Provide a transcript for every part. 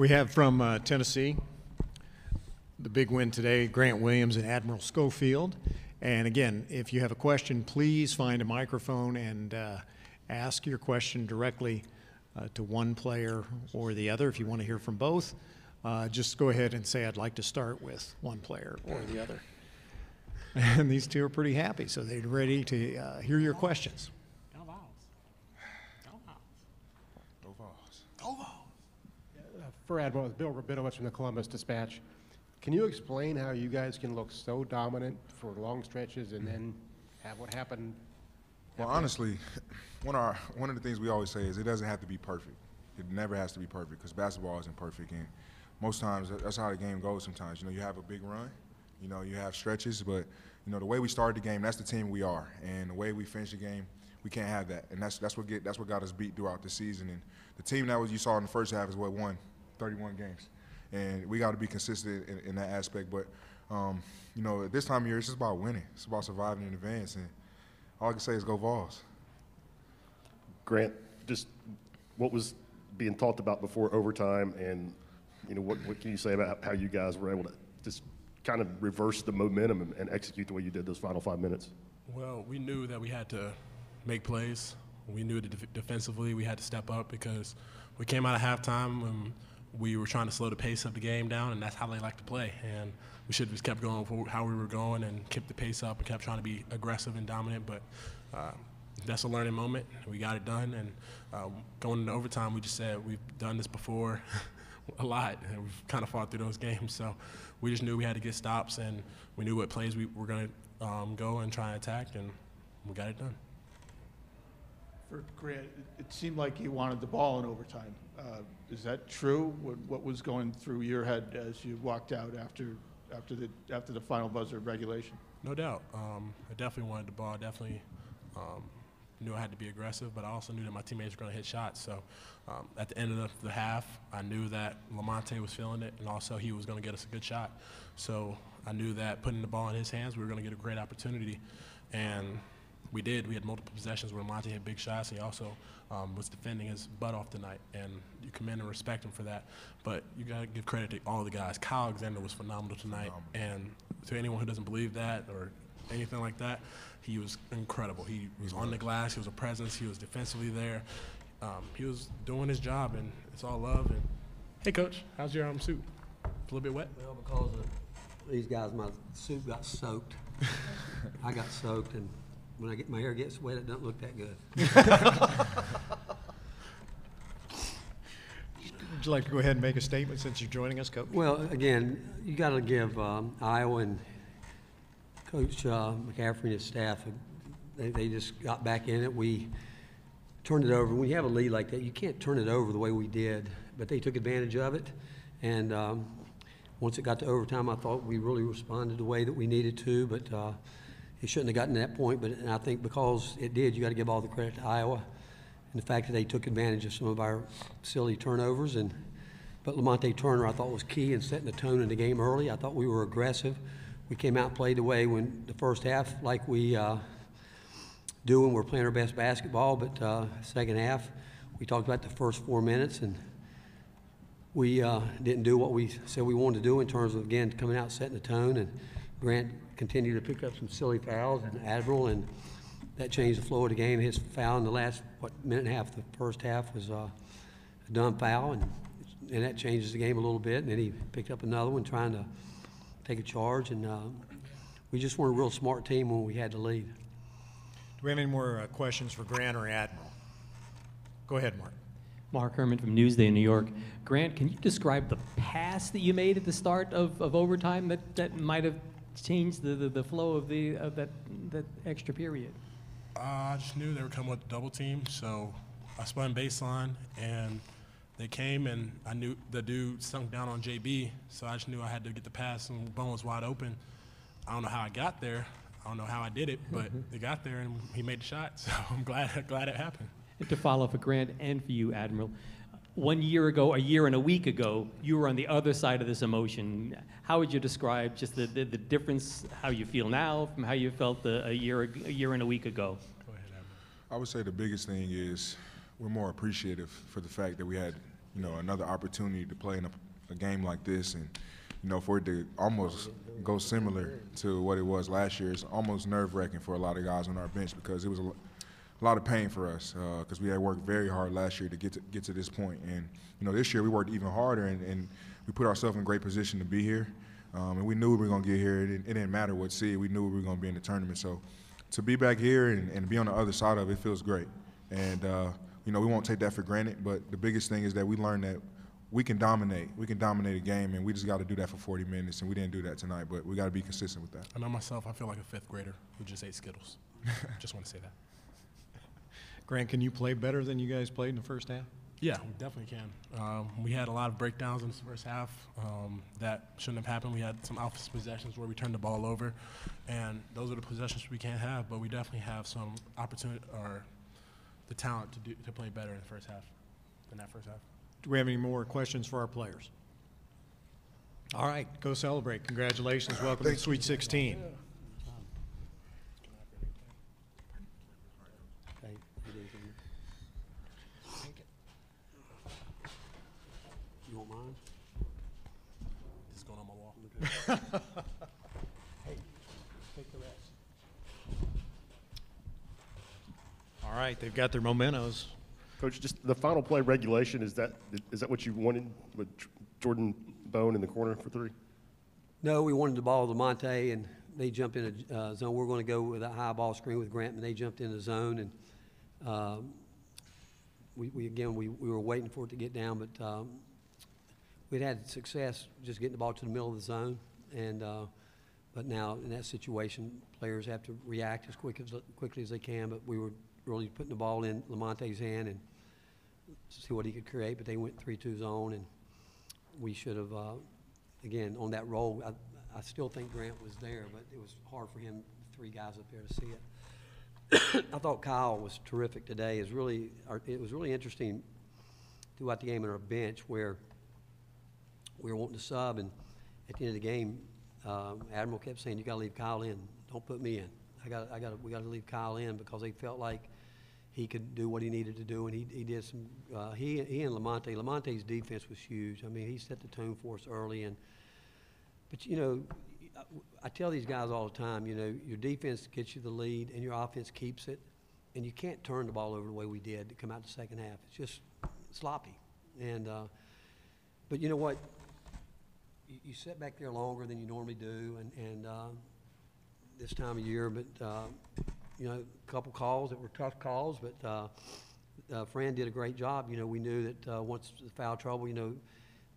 We have from Tennessee, the big win today, Grant Williams and Admiral Schofield. And again, if you have a question, please find a microphone and ask your question directly to one player or the other. If you want to hear from both, just go ahead and say, I'd like to start with one player or the other. And these two are pretty happy, so they're ready to hear your questions. Go Vols. Go Vols. Go Vols. Go Vols. For Admiral, Bill Rabinowitz from the Columbus Dispatch. Can you explain how you guys can look so dominant for long stretches and then have what happened? Well, honestly, one of the things we always say is it doesn't have to be perfect. It never has to be perfect because basketball isn't perfect. And most times, that's how the game goes sometimes. You know, you have a big run. You know, you have stretches. But, you know, the way we started the game, that's the team we are. And the way we finish the game, we can't have that. And that's what got us beat throughout the season. And the team that you saw in the first half is what won 31 games. And we got to be consistent in that aspect. But, you know, at this time of year, it's just about winning. It's about surviving in advance. And all I can say is go Vols. Grant, just what was being talked about before overtime, and, you know, what can you say about how you guys were able to just kind of reverse the momentum and execute the way you did those final 5 minutes? Well, we knew that we had to make plays. We knew that defensively we had to step up because we came out of halftime and we were trying to slow the pace of the game down, and that's how they like to play. And we should have just kept going for how we were going and kept the pace up and kept trying to be aggressive and dominant. But that's a learning moment. We got it done. And going into overtime, we just said we've done this before a lot, and we've kind of fought through those games. So we just knew we had to get stops, and we knew what plays we were going to go and try and attack, and we got it done. For Grant, it seemed like you wanted the ball in overtime. Is that true? What was going through your head as you walked out after the final buzzer of regulation? No doubt. I definitely wanted the ball. I definitely knew I had to be aggressive, but I also knew that my teammates were going to hit shots. So at the end of the half, I knew that Lamonte was feeling it, and also he was going to get us a good shot. So I knew that putting the ball in his hands, we were going to get a great opportunity. And we did. We had multiple possessions where Lamonte hit big shots. He also was defending his butt off tonight, and you commend and respect him for that. But you got to give credit to all the guys. Kyle Alexander was phenomenal tonight, and to anyone who doesn't believe that or anything like that, he was incredible. He was on the glass. He was a presence. He was defensively there. He was doing his job, and it's all love. And hey, Coach, how's your suit? A little bit wet? Well, because of these guys, my suit got soaked. I got soaked, and when my hair gets wet, it doesn't look that good. Would you like to go ahead and make a statement since you're joining us, Coach? Well, again, you got to give Iowa and Coach McCaffrey and his staff, they just got back in it. We turned it over. When you have a lead like that, you can't turn it over the way we did, but they took advantage of it. And once it got to overtime, I thought we really responded the way that we needed to, but it shouldn't have gotten to that point. But I think because it did, you got to give all the credit to Iowa and the fact that they took advantage of some of our silly turnovers. But Lamonte Turner, I thought, was key in setting the tone in the game early. I thought we were aggressive. We came out and played the way when the first half, like we do when we're playing our best basketball. But second half, we talked about the first 4 minutes, and we didn't do what we said we wanted to do in terms of, again, coming out, setting the tone. And Grant continued to pick up some silly fouls, and Admiral, and that changed the flow of the game. His foul in the last, minute and a half of the first half was a dumb foul, and that changes the game a little bit. And then he picked up another one trying to take a charge, and we just weren't a real smart team when we had the lead. Do we have any more questions for Grant or Admiral? Go ahead, Mark. Mark Herman from Newsday, New York. Grant, can you describe the pass that you made at the start of overtime that might have changed the flow of that extra period? I just knew they were coming with the double team, so I spun baseline, and they came, and I knew the dude sunk down on JB, so I just knew I had to get the pass, and Bone was wide open. I don't know how I got there. I don't know how I did it, but they got there, and he made the shot, so I'm glad it happened. And to follow up for Grant and for you, Admiral, 1 year ago, a year and a week ago, you were on the other side of this emotion. How would you describe just the difference, how you feel now from how you felt a year and a week ago? Go ahead, Admiral. I would say the biggest thing is we're more appreciative for the fact that we had another opportunity to play in a game like this, and for it to almost go similar to what it was last year, it's almost nerve-wracking for a lot of guys on our bench because it was a lot of pain for us because we had worked very hard last year to get to this point. And this year we worked even harder, and we put ourselves in great position to be here. And we knew we were going to get here. It didn't matter what seed. We knew we were going to be in the tournament. So to be back here and be on the other side of it feels great. And we won't take that for granted. But the biggest thing is that we learned that we can dominate. We can dominate a game, and we just got to do that for 40 minutes. And we didn't do that tonight, but we got to be consistent with that. I know myself. I feel like a fifth grader who just ate Skittles. Just want to say that. Grant, can you play better than you guys played in the first half? Yeah, we definitely can. We had a lot of breakdowns in the first half that shouldn't have happened. We had some offensive possessions where we turned the ball over, and those are the possessions we can't have. But we definitely have some opportunity or the talent to play better in the first half than that first half. Do we have any more questions for our players? All right, go celebrate. Congratulations. Welcome to Sweet 16. You want mine? It's going on my wall. Hey, take the rest. All right, they've got their mementos. Coach, just the final play regulation, is that what you wanted with Jordan Bone in the corner for three? No, we wanted the ball to Lamonte, and they jumped in a zone. We're going to go with a high ball screen with Grant, and they jumped in the zone. And we were waiting for it to get down, but we'd had success just getting the ball to the middle of the zone. And but now in that situation, players have to react as quickly as they can. But we were really putting the ball in Lamonte's hand and see what he could create. But they went 3-2 zone, and we should have, again, on that roll, I still think Grant was there, but it was hard for him, three guys up there, to see it. I thought Kyle was terrific today. It was really interesting throughout the game on our bench where we were wanting to sub, and at the end of the game, Admiral kept saying, "You got to leave Kyle in. Don't put me in. We got to leave Kyle in," because they felt like he could do what he needed to do, and he did some. He and Lamonte. Lamonte's defense was huge. I mean, he set the tone for us early, but I tell these guys all the time, your defense gets you the lead and your offense keeps it, and you can't turn the ball over the way we did to come out the second half. It's just sloppy, and but you know what? You sit back there longer than you normally do, and this time of year, but a couple calls that were tough calls, but Fran did a great job. We knew that once the foul trouble,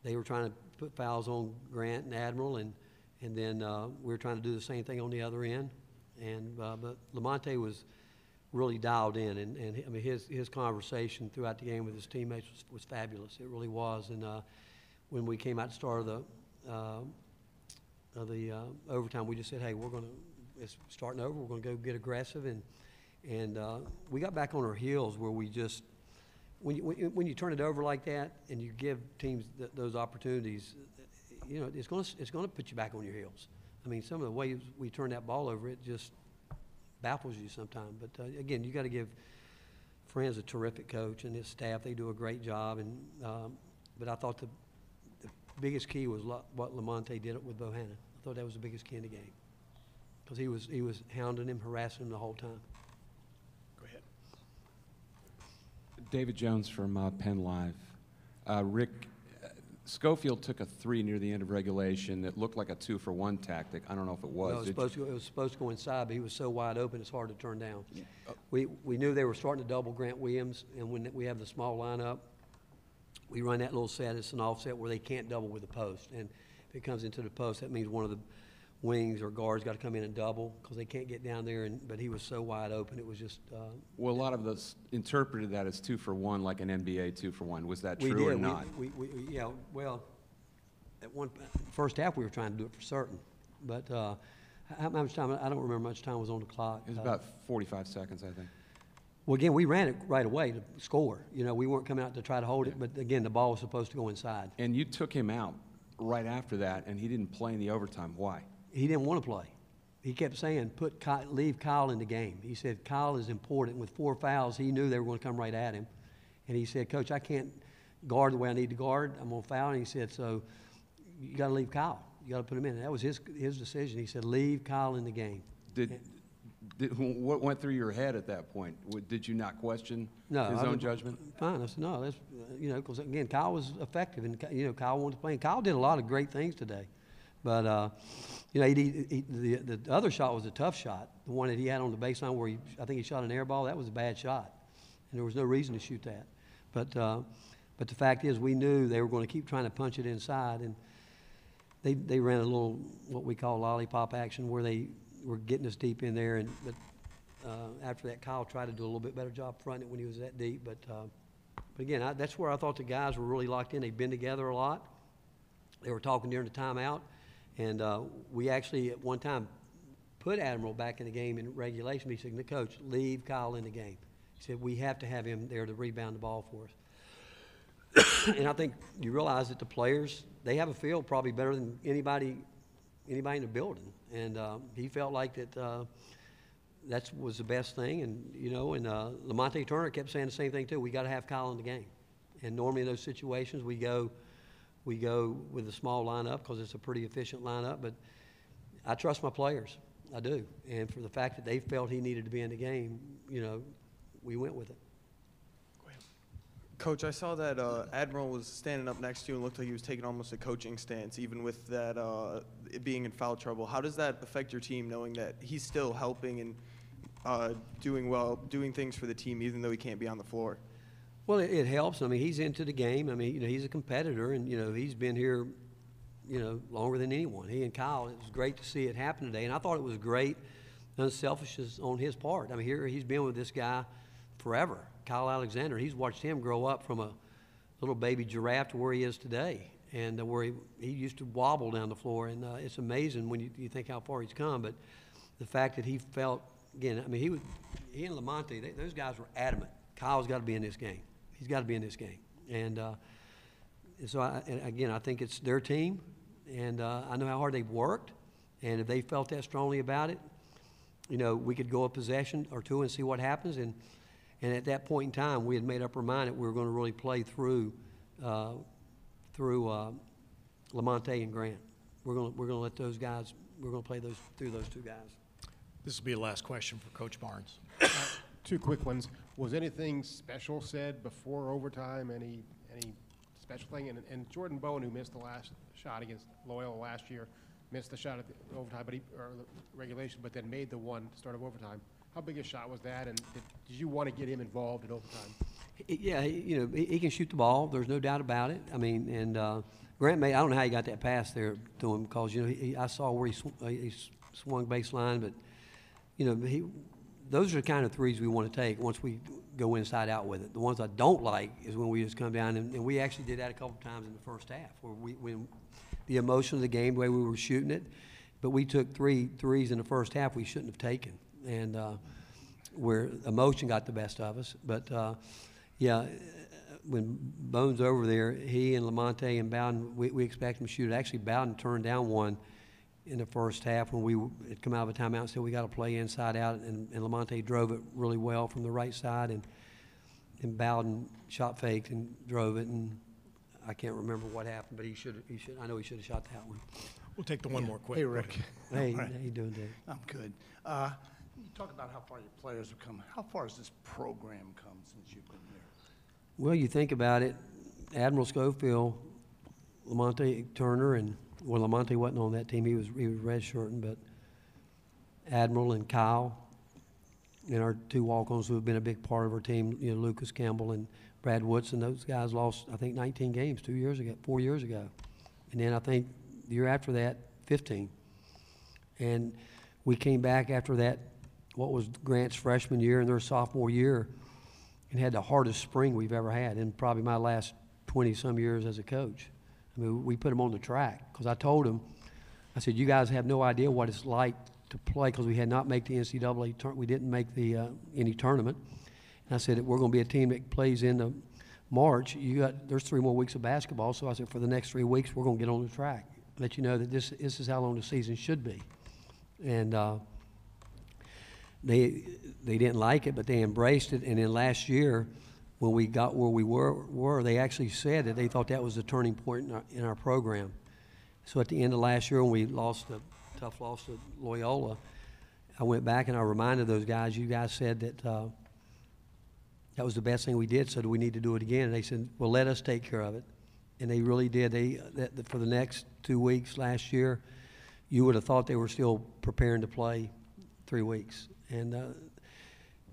they were trying to put fouls on Grant and Admiral, and then we were trying to do the same thing on the other end. And but Lamonte was really dialed in, and I mean his conversation throughout the game with his teammates was fabulous. It really was. And when we came out to start the overtime, we just said, "Hey, it's starting over. We're going to go get aggressive," and we got back on our heels where we just when you turn it over like that and you give teams those opportunities, it's going to put you back on your heels. I mean, some of the ways we turn that ball over, it just baffles you sometimes. But again, you got to give Fran's a terrific coach and his staff. They do a great job. And but I thought the biggest key was what Lamonte did with Bohannon. I thought that was the biggest key in the game because he was hounding him, harassing him the whole time. Go ahead. David Jones from Penn Live. Rick, Schofield took a three near the end of regulation that looked like a 2-for-1 tactic. I don't know if it was. No, it was supposed to go inside, but he was so wide open it's hard to turn down. We knew they were starting to double Grant Williams, and when we have the small lineup, we run that little set. It's an offset where they can't double with the post. And if it comes into the post, that means one of the wings or guards got to come in and double because they can't get down there. But he was so wide open, it was just. Well, a lot of us interpreted that as 2-for-1, like an NBA 2-for-1. Was that true or not? Yeah. Well, at first half we were trying to do it for certain, but how much time? I don't remember much time was on the clock. It was about 45 seconds, I think. Well, again, we ran it right away to score. We weren't coming out to try to hold it, but again, the ball was supposed to go inside. And you took him out right after that, and he didn't play in the overtime. Why? He didn't want to play. He kept saying, leave Kyle in the game. He said, Kyle is important. With 4 fouls, he knew they were going to come right at him. And he said, Coach, I can't guard the way I need to guard. I'm going to foul. And he said, so you got to leave Kyle. You got to put him in. And that was his decision. He said, leave Kyle in the game. What went through your head at that point? Did you not question his own judgment? Fine. I said, no, that's, because, again, Kyle was effective. And, Kyle wanted to play. And Kyle did a lot of great things today. But, the other shot was a tough shot. The one that he had on the baseline where I think he shot an air ball, that was a bad shot. And there was no reason to shoot that. But the fact is, we knew they were going to keep trying to punch it inside. And they ran a little, what we call lollipop action, where they were getting us deep in there. But after that, Kyle tried to do a little bit better job fronting it when he was that deep. But again, that's where I thought the guys were really locked in. They've been together a lot. They were talking during the timeout. And we actually, at one time, put Admiral back in the game in regulation. He said, Coach, leave Kyle in the game. He said, we have to have him there to rebound the ball for us. And I think you realize that the players, they have a feel probably better than anybody in the building. And he felt like that was the best thing. And, Lamonte Turner kept saying the same thing, too. We got to have Kyle in the game. And normally in those situations, we go with a small lineup because it's a pretty efficient lineup. But I trust my players. I do. And for the fact that they felt he needed to be in the game, we went with it. Coach, I saw that Admiral was standing up next to you and looked like he was taking almost a coaching stance, even with that it being in foul trouble. How does that affect your team, knowing that he's still helping and doing things for the team, even though he can't be on the floor? Well, it helps. I mean, he's into the game. I mean, he's a competitor, and, he's been here, longer than anyone. He and Kyle, it was great to see it happen today. And I thought it was great, unselfishness on his part. I mean, here he's been with this guy forever, Kyle Alexander. He's watched him grow up from a little baby giraffe to where he is today, and where he used to wobble down the floor. And it's amazing when you think how far he's come. But the fact that he felt, again, I mean, he and Lamonte, those guys were adamant. Kyle's got to be in this game. He's got to be in this game. And so, I think it's their team, and I know how hard they've worked. And if they felt that strongly about it, we could go a possession or two and see what happens. And at that point in time, we had made up our mind that we were going to really play through Lamonte and Grant. We're going to let those guys. We're going to play through those two guys. This will be the last question for Coach Barnes. Two quick ones. Was anything special said before overtime? Any special thing? And Jordan Bowen, who missed the last shot against Loyola last year, missed the shot at the overtime, or the regulation, but then made the one to start of overtime. How big a shot was that? And did you want to get him involved in overtime? Yeah, he can shoot the ball. There's no doubt about it. I mean, and Grant made. I don't know how he got that pass there to him because I saw where he swung baseline, but those are the kind of threes we want to take once we go inside out with it. The ones I don't like is when we just come down, and we actually did that a couple times in the first half, where when the emotion of the game, the way we were shooting it, but we took three threes in the first half we shouldn't have taken, and where emotion got the best of us. But, when Bones over there, he and Lamonte and Bowden, we expect him to shoot it. Actually, Bowden turned down one in the first half when we had come out of a timeout and said we got to play inside out, and Lamonte drove it really well from the right side, and Bowden shot faked and drove it, and I can't remember what happened, but I know he should have shot that one. We'll take the one more quick. Hey, Rick. Hey, how you doing, Dave? I'm good. You talk about how far your players have come. How far has this program come since you've been here? Well, you think about it, Admiral Schofield, Lamonte Turner, and Lamonte wasn't on that team. He was redshirting, but Admiral and Kyle and our two walk-ons who have been a big part of our team, Lucas Campbell and Brad Woodson, those guys lost, I think, 19 games 4 years ago. And then I think the year after that, 15. And we came back after that, what was Grant's freshman year and their sophomore year, and had the hardest spring we've ever had in probably my last 20-some years as a coach. I mean, we put them on the track because I told them, I said, you guys have no idea what it's like to play because we had not made the NCAA tournament. We didn't make the any tournament. And I said, we're going to be a team that plays into March. There's 3 more weeks of basketball. So I said, for the next 3 weeks, we're going to get on the track, let you know that this is how long the season should be. And they didn't like it, but they embraced it. And then last year, when we got where we were, they actually said that they thought that was the turning point in our program. So at the end of last year, when we lost a tough loss to Loyola, I went back and I reminded those guys, you guys said that that was the best thing we did, so do we need to do it again? And they said, well, let us take care of it. And they really did. For the next 2 weeks last year, you would have thought they were still preparing to play 3 weeks. And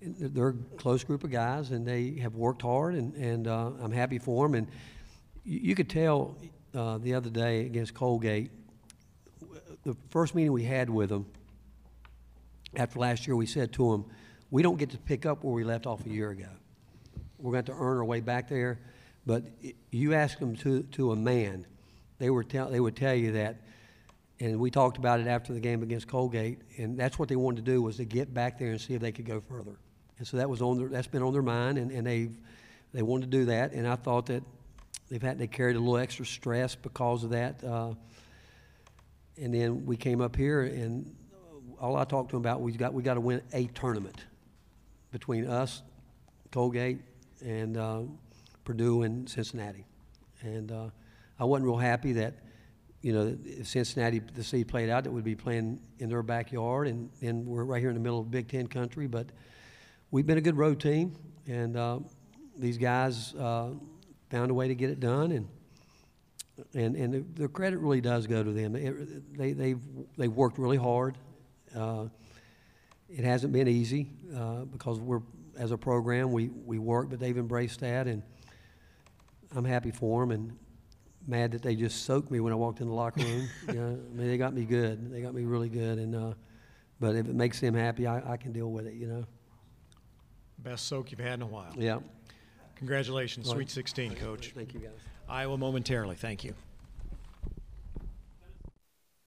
they're a close group of guys, and they have worked hard, and I'm happy for them. And you could tell the other day against Colgate, the first meeting we had with them after last year, we said to them, we don't get to pick up where we left off a year ago. We're going to earn our way back there. But you ask them to a man, they would tell you that, and we talked about it after the game against Colgate, and that's what they wanted to do, was to get back there and see if they could go further. And so that's been on their mind, and they wanted to do that. And I thought that they carried a little extra stress because of that. And then we came up here, and all I talked to them about, we got to win a tournament between us, Colgate, and Purdue and Cincinnati. And I wasn't real happy that, if Cincinnati, the seed played out, that we'd be playing in their backyard, and we're right here in the middle of Big Ten country. But we've been a good road team, and these guys found a way to get it done, and the credit really does go to them. They've worked really hard. It hasn't been easy because as a program, we work, but they've embraced that, and I'm happy for them, and mad that they just soaked me when I walked in the locker room. They got me good. They got me really good, and but if it makes them happy, I can deal with it. Best soak you've had in a while. Yeah. Congratulations, Right. Sweet 16, Coach. Thank you, guys. Iowa momentarily. Thank you.